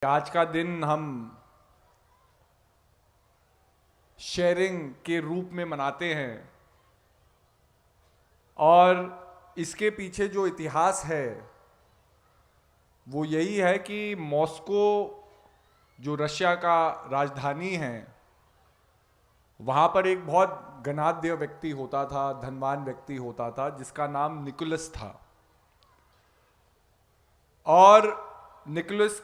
आज का दिन हम शेयरिंग के रूप में मनाते हैं और इसके पीछे जो इतिहास है वो यही है कि मॉस्को जो रशिया का राजधानी है वहाँ पर एक बहुत धनाढ्य व्यक्ति होता था, धनवान व्यक्ति होता था जिसका नाम निकोलस था। और निकोलस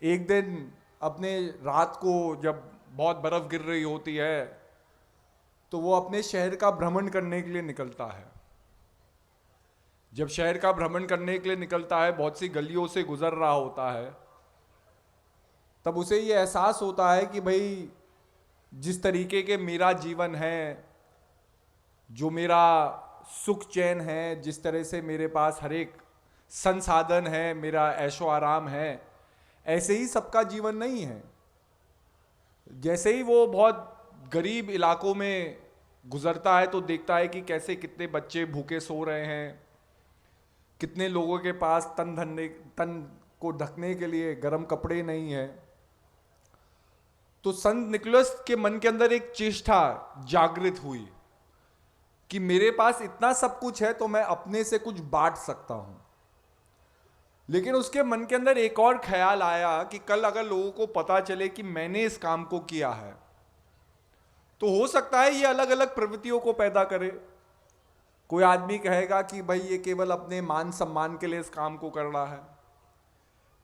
एक दिन अपने रात को जब बहुत बर्फ गिर रही होती है तो वो अपने शहर का भ्रमण करने के लिए निकलता है। जब शहर का भ्रमण करने के लिए निकलता है, बहुत सी गलियों से गुजर रहा होता है, तब उसे ये एहसास होता है कि भाई जिस तरीके के मेरा जीवन है, जो मेरा सुख चैन है, जिस तरह से मेरे पास हर एक संसाधन है, मेरा ऐशो आराम है, ऐसे ही सबका जीवन नहीं है। जैसे ही वो बहुत गरीब इलाकों में गुजरता है तो देखता है कि कैसे कितने बच्चे भूखे सो रहे हैं, कितने लोगों के पास तन को ढकने के लिए गर्म कपड़े नहीं है। तो संत निकोलस के मन के अंदर एक चेष्टा जागृत हुई कि मेरे पास इतना सब कुछ है तो मैं अपने से कुछ बांट सकता हूं। लेकिन उसके मन के अंदर एक और ख्याल आया कि कल अगर लोगों को पता चले कि मैंने इस काम को किया है तो हो सकता है ये अलग अलग प्रवृत्तियों को पैदा करे। कोई आदमी कहेगा कि भाई ये केवल अपने मान सम्मान के लिए इस काम को कर रहा है,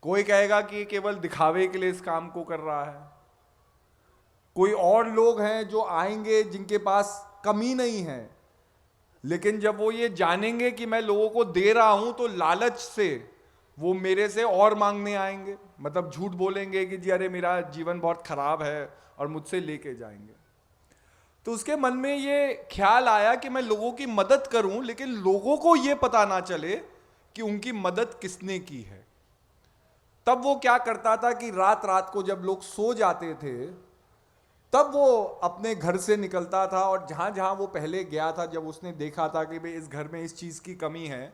कोई कहेगा कि ये केवल दिखावे के लिए इस काम को कर रहा है, कोई और लोग हैं जो आएंगे जिनके पास कमी नहीं है, लेकिन जब वो ये जानेंगे कि मैं लोगों को दे रहा हूं तो लालच से वो मेरे से और मांगने आएंगे, मतलब झूठ बोलेंगे कि जी अरे मेरा जीवन बहुत खराब है और मुझसे लेके जाएंगे। तो उसके मन में ये ख्याल आया कि मैं लोगों की मदद करूं लेकिन लोगों को ये पता ना चले कि उनकी मदद किसने की है। तब वो क्या करता था कि रात रात को जब लोग सो जाते थे तब वो अपने घर से निकलता था और जहां जहां वो पहले गया था, जब उसने देखा था कि भाई इस घर में इस चीज की कमी है,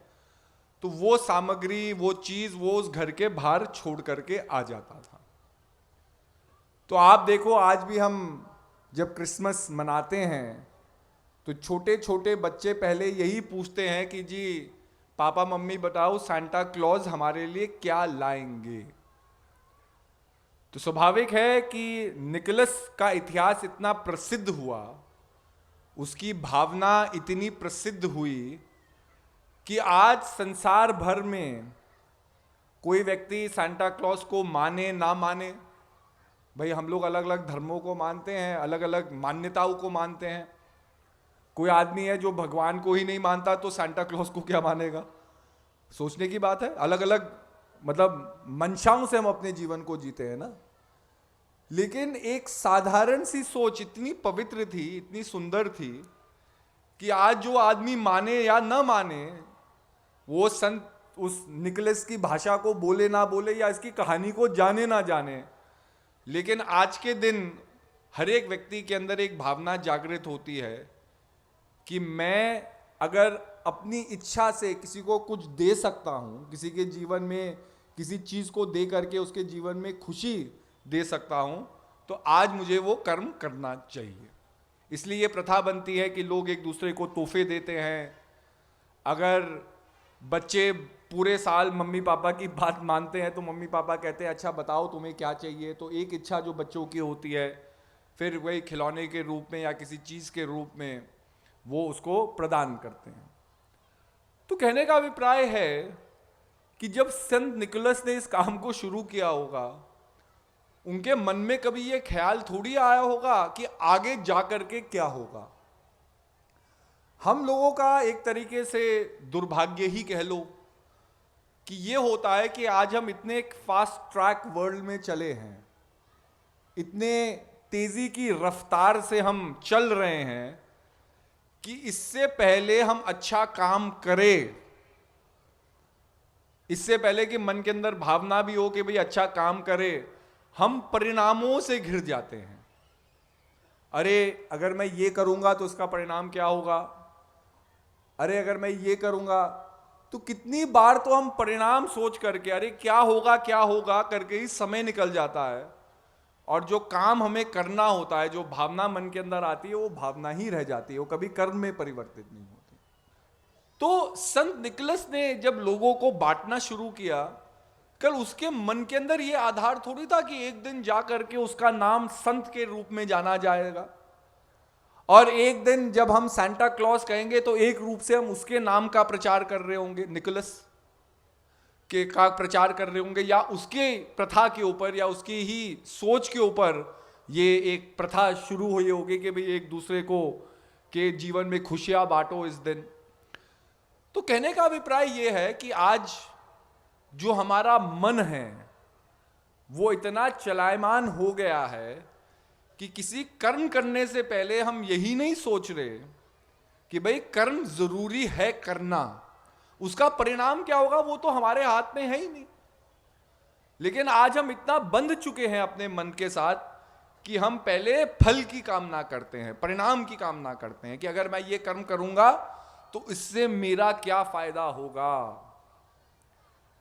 तो वो सामग्री, वो चीज वो उस घर के बाहर छोड़ करके आ जाता था। तो आप देखो आज भी हम जब क्रिसमस मनाते हैं तो छोटे छोटे बच्चे पहले यही पूछते हैं कि जी पापा मम्मी बताओ सांता क्लॉज हमारे लिए क्या लाएंगे। तो स्वाभाविक है कि निकोलस का इतिहास इतना प्रसिद्ध हुआ, उसकी भावना इतनी प्रसिद्ध हुई कि आज संसार भर में कोई व्यक्ति सांता क्लॉज को माने ना माने, भाई हम लोग अलग अलग धर्मों को मानते हैं, अलग अलग मान्यताओं को मानते हैं। कोई आदमी है जो भगवान को ही नहीं मानता तो सांता क्लॉज को क्या मानेगा? सोचने की बात है। अलग अलग मतलब मंशाओं से हम अपने जीवन को जीते हैं ना। लेकिन एक साधारण सी सोच इतनी पवित्र थी, इतनी सुंदर थी कि आज जो आदमी माने या ना माने, वो संत उस निकोलस की भाषा को बोले ना बोले या इसकी कहानी को जाने ना जाने, लेकिन आज के दिन हर एक व्यक्ति के अंदर एक भावना जागृत होती है कि मैं अगर अपनी इच्छा से किसी को कुछ दे सकता हूं, किसी के जीवन में किसी चीज को दे करके उसके जीवन में खुशी दे सकता हूं, तो आज मुझे वो कर्म करना चाहिए। इसलिए ये प्रथा बनती है कि लोग एक दूसरे को तोहफे देते हैं। अगर बच्चे पूरे साल मम्मी पापा की बात मानते हैं तो मम्मी पापा कहते हैं अच्छा बताओ तुम्हें क्या चाहिए, तो एक इच्छा जो बच्चों की होती है फिर वही खिलौने के रूप में या किसी चीज के रूप में वो उसको प्रदान करते हैं। तो कहने का अभिप्राय है कि जब संत निकोलस ने इस काम को शुरू किया होगा, उनके मन में कभी ये ख्याल थोड़ी आया होगा कि आगे जाकर के क्या होगा। हम लोगों का एक तरीके से दुर्भाग्य ही कह लो कि ये होता है कि आज हम इतने एक फास्ट ट्रैक वर्ल्ड में चले हैं, इतने तेजी की रफ्तार से हम चल रहे हैं कि इससे पहले हम अच्छा काम करें, इससे पहले कि मन के अंदर भावना भी हो कि भाई अच्छा काम करे, हम परिणामों से घिर जाते हैं। अरे अगर मैं ये करूंगा तो इसका परिणाम क्या होगा, अरे अगर मैं ये करूंगा तो कितनी बार तो हम परिणाम सोच करके अरे क्या होगा करके ही समय निकल जाता है, और जो काम हमें करना होता है, जो भावना मन के अंदर आती है, वो भावना ही रह जाती है, वो कभी कर्म में परिवर्तित नहीं होती। तो संत निकोलस ने जब लोगों को बांटना शुरू किया, कल उसके मन के अंदर ये आधार थोड़ी था कि एक दिन जा करके उसका नाम संत के रूप में जाना जाएगा, और एक दिन जब हम सांता क्लॉज कहेंगे तो एक रूप से हम उसके नाम का प्रचार कर रहे होंगे, निकोलस के का प्रचार कर रहे होंगे, या उसके प्रथा के ऊपर या उसकी ही सोच के ऊपर ये एक प्रथा शुरू हुई होगी कि भाई एक दूसरे को के जीवन में खुशियां बांटो इस दिन। तो कहने का अभिप्राय ये है कि आज जो हमारा मन है वो इतना चलायमान हो गया है कि किसी कर्म करने से पहले हम यही नहीं सोच रहे कि भाई कर्म जरूरी है करना, उसका परिणाम क्या होगा वो तो हमारे हाथ में है ही नहीं। लेकिन आज हम इतना बंध चुके हैं अपने मन के साथ कि हम पहले फल की कामना करते हैं, परिणाम की कामना करते हैं कि अगर मैं ये कर्म करूंगा तो इससे मेरा क्या फायदा होगा,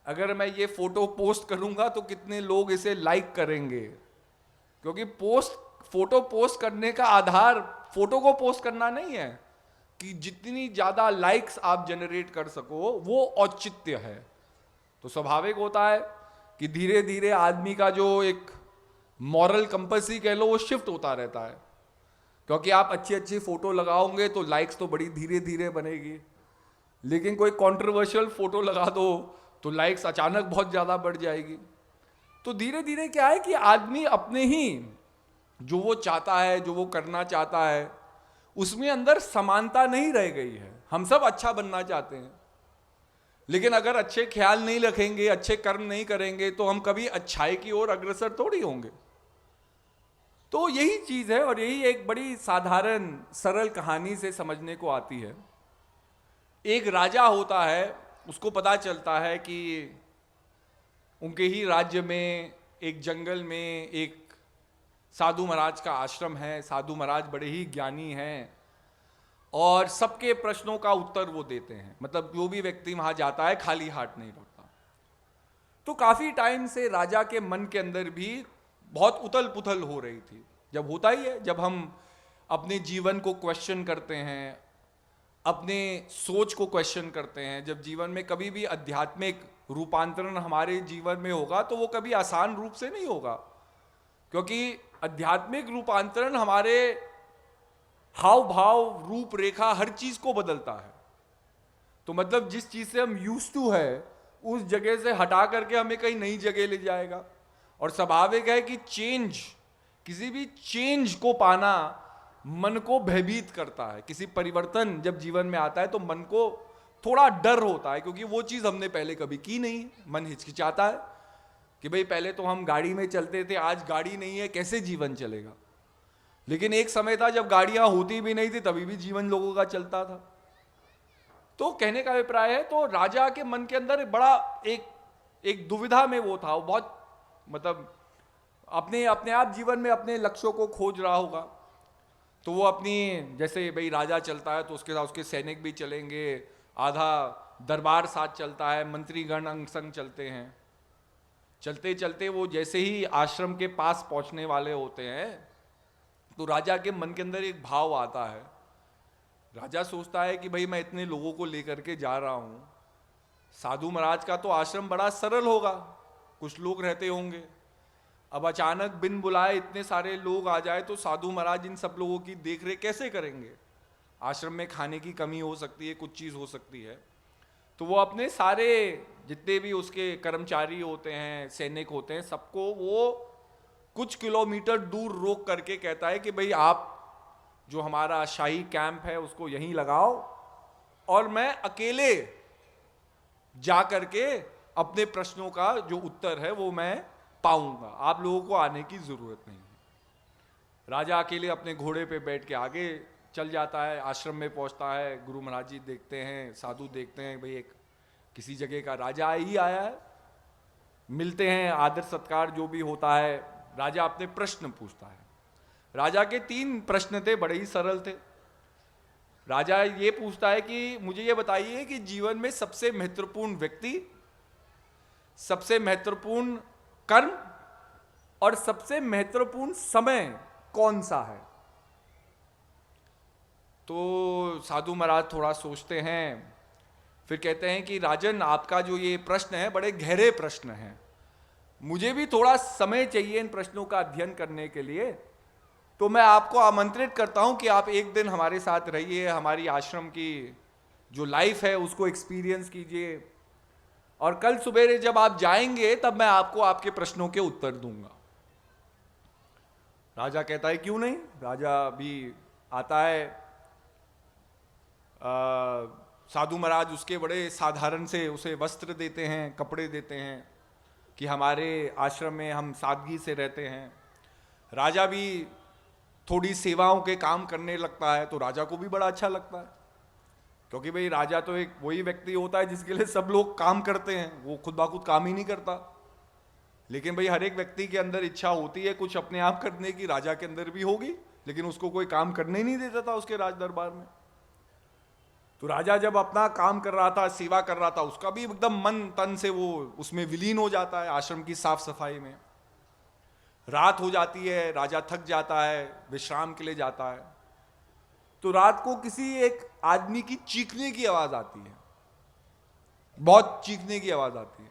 अगर मैं ये फोटो पोस्ट करूंगा तो कितने लोग इसे लाइक करेंगे। क्योंकि फोटो पोस्ट करने का आधार फोटो को पोस्ट करना नहीं है कि जितनी ज्यादा लाइक्स आप जनरेट कर सको वो औचित्य है। तो स्वाभाविक होता है कि धीरे धीरे आदमी का जो एक मॉरल कंपस ही कह लो वो शिफ्ट होता रहता है, क्योंकि आप अच्छी अच्छी फोटो लगाओगे तो लाइक्स तो बड़ी धीरे धीरे बनेगी, लेकिन कोई कंट्रोवर्शियल फोटो लगा दो तो लाइक्स अचानक बहुत ज्यादा बढ़ जाएगी। तो धीरे धीरे क्या है कि आदमी अपने ही जो वो चाहता है, जो वो करना चाहता है, उसमें अंदर समानता नहीं रह गई है। हम सब अच्छा बनना चाहते हैं, लेकिन अगर अच्छे ख्याल नहीं रखेंगे, अच्छे कर्म नहीं करेंगे तो हम कभी अच्छाई की ओर अग्रसर थोड़ी होंगे। तो यही चीज है, और यही एक बड़ी साधारण सरल कहानी से समझने को आती है। एक राजा होता है, उसको पता चलता है कि उनके ही राज्य में एक जंगल में एक साधु महाराज का आश्रम है। साधु महाराज बड़े ही ज्ञानी हैं और सबके प्रश्नों का उत्तर वो देते हैं, मतलब जो भी व्यक्ति वहां जाता है खाली हाथ नहीं लौटता। तो काफी टाइम से राजा के मन के अंदर भी बहुत उथल पुथल हो रही थी। जब होता ही है, जब हम अपने जीवन को क्वेश्चन करते हैं, अपने सोच को क्वेश्चन करते हैं, जब जीवन में कभी भी आध्यात्मिक रूपांतरण हमारे जीवन में होगा तो वो कभी आसान रूप से नहीं होगा, क्योंकि आध्यात्मिक रूपांतरण हमारे हाव भाव, रूपरेखा, हर चीज को बदलता है। तो मतलब जिस चीज से हम यूज्ड टू है उस जगह से हटा करके हमें कहीं नई जगह ले जाएगा। और स्वाभाविक है कि चेंज, किसी भी चेंज को पाना मन को भयभीत करता है। किसी परिवर्तन जब जीवन में आता है तो मन को थोड़ा डर होता है, क्योंकि वो चीज हमने पहले कभी की नहीं। मन हिचकिचाता है कि भाई पहले तो हम गाड़ी में चलते थे, आज गाड़ी नहीं है, कैसे जीवन चलेगा। लेकिन एक समय था जब गाड़ियां होती भी नहीं थी, तभी भी जीवन लोगों का चलता था। तो कहने का अभिप्राय है, तो राजा के मन के अंदर बड़ा एक दुविधा में वो था। वो बहुत मतलब अपने आप जीवन में अपने लक्ष्यों को खोज रहा होगा। तो वो अपनी, जैसे भाई राजा चलता है तो उसके साथ उसके सैनिक भी चलेंगे, आधा दरबार साथ चलता है, मंत्रीगण अंग संग चलते हैं। चलते चलते वो जैसे ही आश्रम के पास पहुंचने वाले होते हैं तो राजा के मन के अंदर एक भाव आता है। राजा सोचता है कि भाई मैं इतने लोगों को लेकर के जा रहा हूं, साधु महाराज का तो आश्रम बड़ा सरल होगा, कुछ लोग रहते होंगे। अब अचानक बिन बुलाए इतने सारे लोग आ जाए तो साधु महाराज इन सब लोगों की देखरेख कैसे करेंगे। आश्रम में खाने की कमी हो सकती है, कुछ चीज हो सकती है। तो वो अपने सारे जितने भी उसके कर्मचारी होते हैं, सैनिक होते हैं, सबको वो कुछ किलोमीटर दूर रोक करके कहता है कि भाई आप जो हमारा शाही कैंप है उसको यहीं लगाओ, और मैं अकेले जा करके अपने प्रश्नों का जो उत्तर है वो मैं पाऊंगा, आप लोगों को आने की जरूरत नहीं है। राजा अकेले अपने घोड़े पे बैठ के आगे चल जाता है, आश्रम में पहुंचता है। गुरु महाराज जी देखते हैं, साधु देखते हैं, भाई एक किसी जगह का राजा ही आया है। मिलते हैं, आदर सत्कार जो भी होता है। राजा अपने प्रश्न पूछता है। राजा के 3 प्रश्न थे, बड़े ही सरल थे। राजा ये पूछता है कि मुझे ये बताइए कि जीवन में सबसे महत्वपूर्ण व्यक्ति, सबसे महत्वपूर्ण कर्म और सबसे महत्वपूर्ण समय कौन सा है। तो साधु महाराज थोड़ा सोचते हैं, फिर कहते हैं कि राजन, आपका जो ये प्रश्न है बड़े गहरे प्रश्न हैं, मुझे भी थोड़ा समय चाहिए इन प्रश्नों का अध्ययन करने के लिए। तो मैं आपको आमंत्रित करता हूं कि आप एक दिन हमारे साथ रहिए, हमारी आश्रम की जो लाइफ है उसको एक्सपीरियंस कीजिए, और कल सुबह जब आप जाएंगे तब मैं आपको आपके प्रश्नों के उत्तर दूंगा। राजा कहता है क्यों नहीं। राजा भी आता है। साधु महाराज उसके बड़े साधारण से उसे वस्त्र देते हैं, कपड़े देते हैं कि हमारे आश्रम में हम सादगी से रहते हैं। राजा भी थोड़ी सेवाओं के काम करने लगता है, तो राजा को भी बड़ा अच्छा लगता है, क्योंकि भाई राजा तो एक वही व्यक्ति होता है जिसके लिए सब लोग काम करते हैं, वो खुद ब खुद काम ही नहीं करता। लेकिन भाई हर एक व्यक्ति के अंदर इच्छा होती है कुछ अपने आप करने की, राजा के अंदर भी होगी, लेकिन उसको कोई काम करने ही नहीं देता था उसके राज दरबार में। तो राजा जब अपना काम कर रहा था, सेवा कर रहा था, उसका भी एकदम मन तन से वो उसमें विलीन हो जाता है, आश्रम की साफ सफाई में। रात हो जाती है, राजा थक जाता है, विश्राम के लिए जाता है। तो रात को किसी एक आदमी की चीखने की आवाज आती है, बहुत चीखने की आवाज आती है।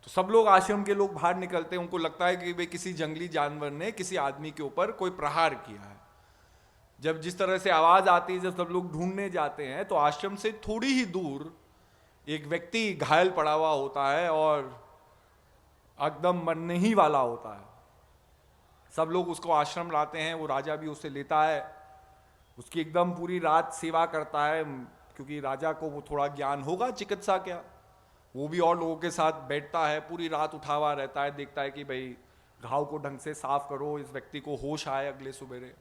तो सब लोग, आश्रम के लोग बाहर निकलते हैं, उनको लगता है कि भाई किसी जंगली जानवर ने किसी आदमी के ऊपर कोई प्रहार किया है। जब जिस तरह से आवाज आती है, जब सब लोग ढूंढने जाते हैं, तो आश्रम से थोड़ी ही दूर एक व्यक्ति घायल पड़ा हुआ होता है और एकदम मरने ही वाला होता है। सब लोग उसको आश्रम लाते हैं, वो राजा भी उसे लेता है, उसकी एकदम पूरी रात सेवा करता है, क्योंकि राजा को वो थोड़ा ज्ञान होगा चिकित्सा क्या। वो भी और लोगों के साथ बैठता है, पूरी रात उठा हुआ रहता है, देखता है कि भाई घाव को ढंग से साफ करो, इस व्यक्ति को होश आए अगले सुबेरे।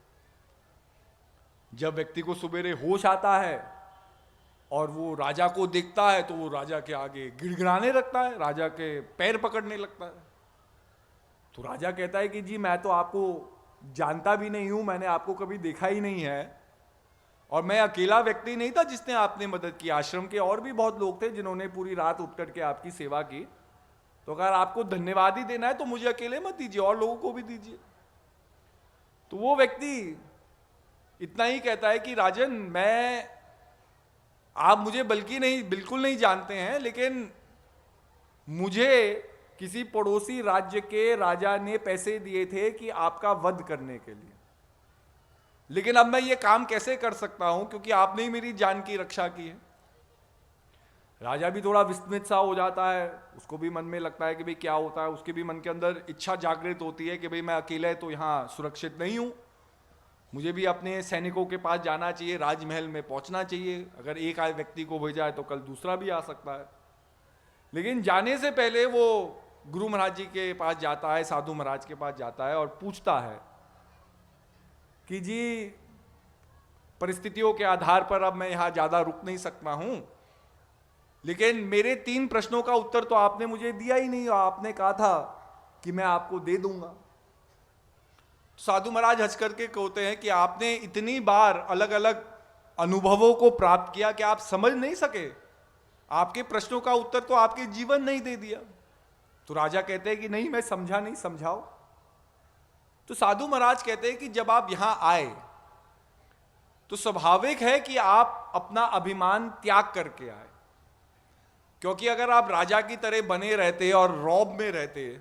जब व्यक्ति को सुबेरे होश आता है और वो राजा को देखता है, तो वो राजा के आगे गिड़गिड़ाने लगता है, राजा के पैर पकड़ने लगता है। तो राजा कहता है कि जी मैं तो आपको जानता भी नहीं हूं, मैंने आपको कभी देखा ही नहीं है, और मैं अकेला व्यक्ति नहीं था जिसने आपने मदद की, आश्रम के और भी बहुत लोग थे जिन्होंने पूरी रात उठ करके आपकी सेवा की। तो अगर आपको धन्यवाद ही देना है तो मुझे अकेले मत दीजिए, और लोगों को भी दीजिए। तो वो व्यक्ति इतना ही कहता है कि राजन, आप मुझे बिल्कुल नहीं जानते हैं, लेकिन मुझे किसी पड़ोसी राज्य के राजा ने पैसे दिए थे कि आपका वध करने के लिए, लेकिन अब मैं ये काम कैसे कर सकता हूं, क्योंकि आपने ही मेरी जान की रक्षा की है। राजा भी थोड़ा विस्मित सा हो जाता है, उसको भी मन में लगता है कि भाई क्या होता है, उसके भी मन के अंदर इच्छा जागृत होती है कि भाई मैं अकेले तो यहाँ सुरक्षित नहीं हूं, मुझे भी अपने सैनिकों के पास जाना चाहिए, राजमहल में पहुंचना चाहिए, अगर एक आए व्यक्ति को भेजा है तो कल दूसरा भी आ सकता है। लेकिन जाने से पहले वो गुरु महाराज जी के पास जाता है, साधु महाराज के पास जाता है और पूछता है कि जी परिस्थितियों के आधार पर अब मैं यहां ज्यादा रुक नहीं सकता हूं, लेकिन मेरे 3 प्रश्नों का उत्तर तो आपने मुझे दिया ही नहीं, आपने कहा था कि मैं आपको दे दूंगा। साधु महाराज हंस करके कहते हैं कि आपने इतनी बार अलग अलग अनुभवों को प्राप्त किया कि आप समझ नहीं सके, आपके प्रश्नों का उत्तर तो आपके जीवन नहीं दे दिया। तो राजा कहते हैं कि नहीं, मैं समझा नहीं, समझाओ। तो साधु महाराज कहते हैं कि जब आप यहां आए तो स्वाभाविक है कि आप अपना अभिमान त्याग करके आए, क्योंकि अगर आप राजा की तरह बने रहते और रौब में रहते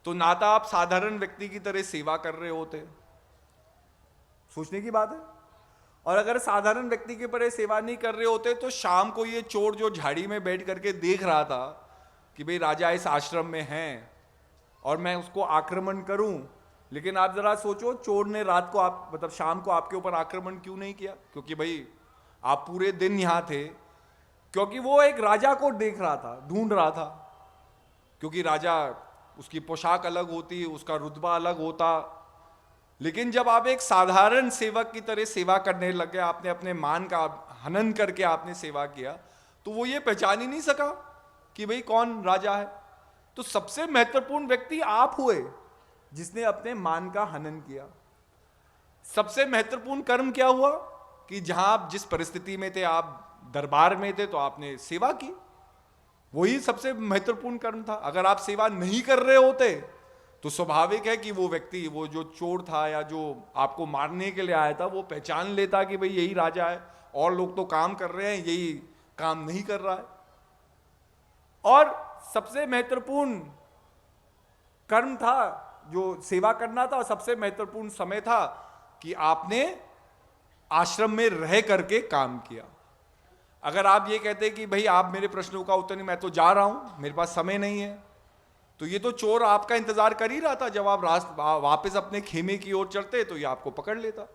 तो ना तो आप साधारण व्यक्ति की तरह सेवा कर रहे होते, सोचने की बात है। और अगर साधारण व्यक्ति की तरह सेवा नहीं कर रहे होते तो शाम को ये चोर जो झाड़ी में बैठ करके देख रहा था कि भाई राजा इस आश्रम में हैं और मैं उसको आक्रमण करूं, लेकिन आप जरा सोचो, चोर ने रात को मतलब शाम को आपके ऊपर आक्रमण क्यों नहीं किया? क्योंकि भाई आप पूरे दिन यहां थे, क्योंकि वो एक राजा को देख रहा था, ढूंढ रहा था, क्योंकि राजा उसकी पोशाक अलग होती, उसका रुतबा अलग होता। लेकिन जब आप एक साधारण सेवक की तरह सेवा करने लग गए, आपने अपने मान का हनन करके आपने सेवा किया, तो वो ये पहचान ही नहीं सका कि भाई कौन राजा है। तो सबसे महत्वपूर्ण व्यक्ति आप हुए जिसने अपने मान का हनन किया। सबसे महत्वपूर्ण कर्म क्या हुआ कि जहां आप जिस परिस्थिति में थे, आप दरबार में थे, तो आपने सेवा की, वही सबसे महत्वपूर्ण कर्म था। अगर आप सेवा नहीं कर रहे होते तो स्वाभाविक है कि वो व्यक्ति, वो जो चोर था या जो आपको मारने के लिए आया था, वो पहचान लेता कि भाई यही राजा है, और लोग तो काम कर रहे हैं, यही काम नहीं कर रहा है। और सबसे महत्वपूर्ण कर्म था जो सेवा करना था, और सबसे महत्वपूर्ण समय था कि आपने आश्रम में रह करके काम किया। अगर आप ये कहते कि भाई आप मेरे प्रश्नों का उत्तर नहीं, मैं तो जा रहा हूं, मेरे पास समय नहीं है, तो ये तो चोर आपका इंतजार कर ही रहा था। जब आप वापस अपने खेमे की ओर चलते तो ये आपको पकड़ लेता।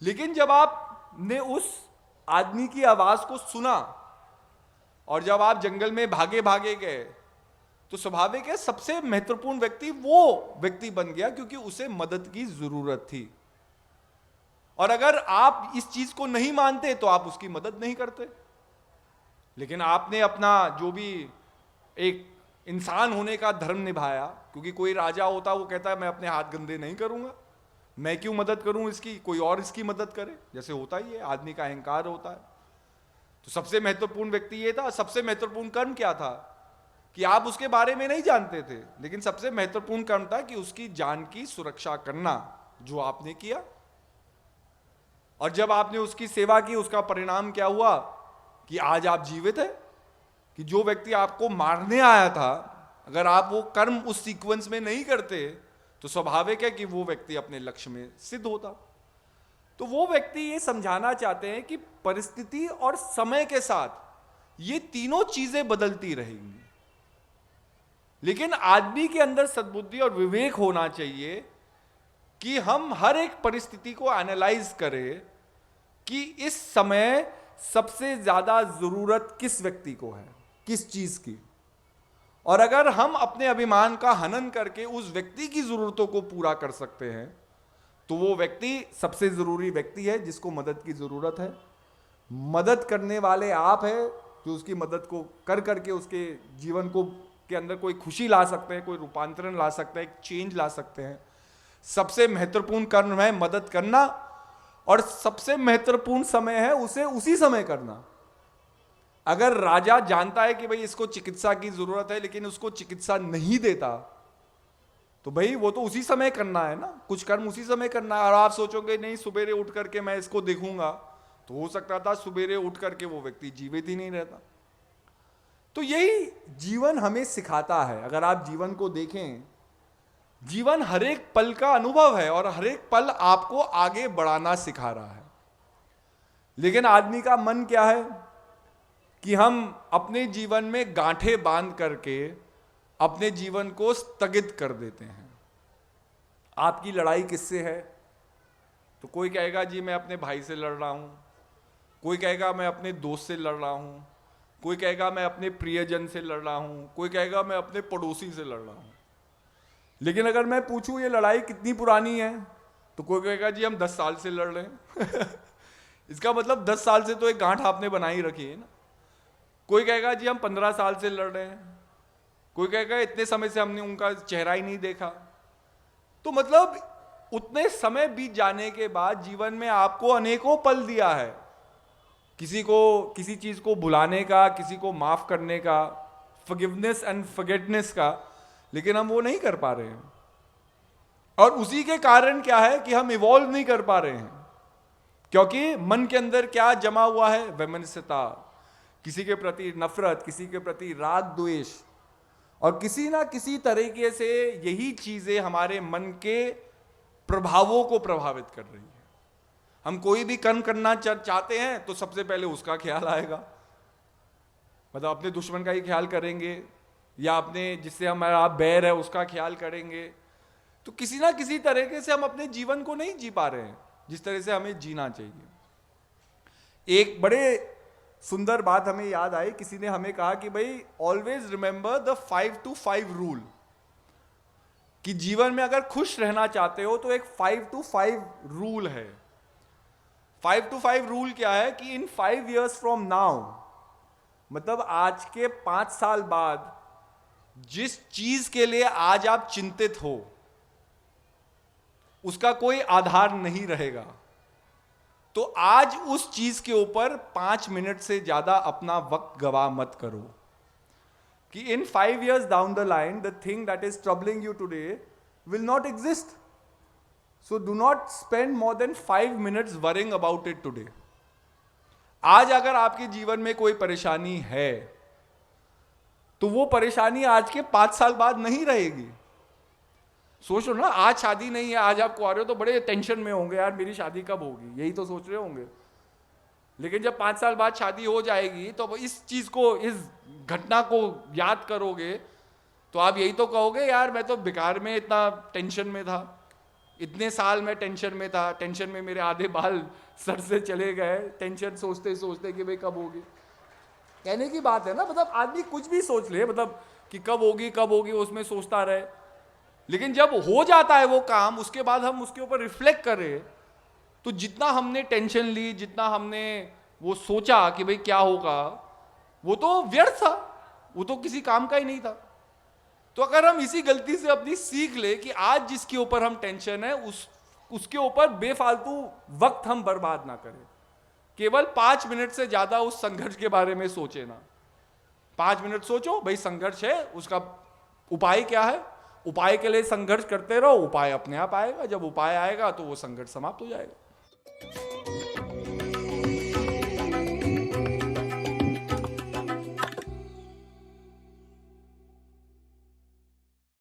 लेकिन जब आपने उस आदमी की आवाज को सुना और जब आप जंगल में भागे भागे गए, तो स्वाभाविक है सबसे महत्वपूर्ण व्यक्ति वो व्यक्ति बन गया, क्योंकि उसे मदद की जरूरत थी। और अगर आप इस चीज को नहीं मानते तो आप उसकी मदद नहीं करते। लेकिन आपने अपना जो भी एक इंसान होने का धर्म निभाया, क्योंकि कोई राजा होता वो कहता है मैं अपने हाथ गंदे नहीं करूंगा, मैं क्यों मदद करूं इसकी, कोई और इसकी मदद करे, जैसे होता ही है, आदमी का अहंकार होता है। तो सबसे महत्वपूर्ण व्यक्ति ये था। सबसे महत्वपूर्ण कर्म क्या था कि आप उसके बारे में नहीं जानते थे, लेकिन सबसे महत्वपूर्ण कर्म था कि उसकी जान की सुरक्षा करना, जो आपने किया। और जब आपने उसकी सेवा की, उसका परिणाम क्या हुआ कि आज आप जीवित हैं। कि जो व्यक्ति आपको मारने आया था, अगर आप वो कर्म उस सीक्वेंस में नहीं करते तो स्वाभाविक है कि वो व्यक्ति अपने लक्ष्य में सिद्ध होता। तो वो व्यक्ति ये समझाना चाहते हैं कि परिस्थिति और समय के साथ ये तीनों चीजें बदलती रहेंगी, लेकिन आदमी के अंदर सद्बुद्धि और विवेक होना चाहिए कि हम हर एक परिस्थिति को एनालाइज करें कि इस समय सबसे ज्यादा जरूरत किस व्यक्ति को है, किस चीज की। और अगर हम अपने अभिमान का हनन करके उस व्यक्ति की जरूरतों को पूरा कर सकते हैं, तो वो व्यक्ति सबसे जरूरी व्यक्ति है जिसको मदद की जरूरत है। मदद करने वाले आप हैं जो उसकी मदद को कर करके उसके जीवन को के अंदर कोई खुशी ला सकते हैं, कोई रूपांतरण ला सकते हैं, एक चेंज ला सकते हैं। सबसे महत्वपूर्ण कर्म है मदद करना, और सबसे महत्वपूर्ण समय है उसे उसी समय करना। अगर राजा जानता है कि भाई इसको चिकित्सा की जरूरत है, लेकिन उसको चिकित्सा नहीं देता, तो भाई वो तो उसी समय करना है ना, कुछ कर्म उसी समय करना है। और आप सोचोगे नहीं सुबेरे उठ करके मैं इसको देखूंगा, तो हो सकता था सुबेरे उठ करके वो व्यक्ति जीवित ही नहीं रहता। तो यही जीवन हमें सिखाता है। अगर आप जीवन को देखें, जीवन हर एक पल का अनुभव है और हर एक पल आपको आगे बढ़ाना सिखा रहा है। लेकिन आदमी का मन क्या है कि हम अपने जीवन में गांठें बांध करके अपने जीवन को स्थगित कर देते हैं। आपकी लड़ाई किससे है? तो कोई कहेगा जी मैं अपने भाई से लड़ रहा हूं, कोई कहेगा मैं अपने दोस्त से लड़ रहा हूं, कोई कहेगा मैं अपने प्रियजन से लड़ रहा हूं, कोई कहेगा मैं अपने पड़ोसी से लड़ रहा हूं। लेकिन अगर मैं पूछूं ये लड़ाई कितनी पुरानी है, तो कोई कहेगा जी हम 10 साल से लड़ रहे हैं। इसका मतलब 10 साल से तो एक गांठ आपने बनाई रखी है ना। कोई कहेगा जी हम 15 साल से लड़ रहे हैं, कोई कहेगा इतने समय से हमने उनका चेहरा ही नहीं देखा। तो मतलब उतने समय बीत जाने के बाद जीवन में आपको अनेकों पल दिया है, किसी को किसी चीज को भुलाने का, किसी को माफ करने का, फॉरगिवनेस एंड फॉरगेटनेस का, लेकिन हम वो नहीं कर पा रहे हैं। और उसी के कारण क्या है कि हम इवॉल्व नहीं कर पा रहे हैं, क्योंकि मन के अंदर क्या जमा हुआ है? वैमनस्यता, किसी के प्रति नफरत, किसी के प्रति राग द्वेष, और किसी ना किसी तरीके से यही चीजें हमारे मन के प्रभावों को प्रभावित कर रही है। हम कोई भी कर्म करना चाहते हैं तो सबसे पहले उसका ख्याल आएगा, मतलब अपने दुश्मन का ही ख्याल करेंगे, या अपने जिससे हमारा बैर है उसका ख्याल करेंगे। तो किसी ना किसी तरीके से हम अपने जीवन को नहीं जी पा रहे हैं जिस तरह से हमें जीना चाहिए। एक बड़े सुंदर बात हमें याद आई, किसी ने हमें कहा कि भाई always remember the 5 to 5 rule, कि जीवन में अगर खुश रहना चाहते हो तो एक 5 to 5 रूल है। 5 to 5 रूल क्या है कि इन 5 years फ्रॉम नाउ, मतलब आज के 5 साल बाद जिस चीज के लिए आज आप चिंतित हो उसका कोई आधार नहीं रहेगा। तो आज उस चीज के ऊपर 5 मिनट से ज्यादा अपना वक्त गवा मत करो कि इन 5 years down the line the thing that is troubling you today will not exist. So do not spend more than 5 minutes worrying about it today. आज अगर आपके जीवन में कोई परेशानी है तो वो परेशानी आज के 5 साल बाद नहीं रहेगी. सोचो ना, आज शादी नहीं है, आज आप कुंवारे हो तो बड़े टेंशन में होंगे, यार मेरी शादी कब होगी, यही तो सोच रहे होंगे. लेकिन जब 5 साल बाद शादी हो जाएगी तो इस चीज को, इस घटना को याद करोगे तो आप यही तो कहोगे, यार मैं तो बेकार में इतना टेंशन में था, इतने साल में टेंशन में था, टेंशन में मेरे आधे बाल सर से चले गए, टेंशन सोचते सोचते कि भाई कब होगी. कहने की बात है ना, मतलब आदमी कुछ भी सोच ले, मतलब कि कब होगी उसमें सोचता रहे. लेकिन जब हो जाता है वो काम, उसके बाद हम उसके ऊपर रिफ्लेक्ट करें तो जितना हमने टेंशन ली, जितना हमने वो सोचा कि भाई क्या होगा, वो तो व्यर्थ था, वो तो किसी काम का ही नहीं था. तो अगर हम इसी गलती से अपनी सीख ले कि आज जिसके ऊपर हम टेंशन है उसके ऊपर बेफालतू वक्त हम बर्बाद ना करें. केवल 5 मिनट से ज्यादा उस संघर्ष के बारे में सोचे ना. 5 मिनट सोचो भाई, संघर्ष है, उसका उपाय क्या है, उपाय के लिए संघर्ष करते रहो, उपाय अपने आप आएगा. जब उपाय आएगा तो वो संघर्ष समाप्त हो जाएगा.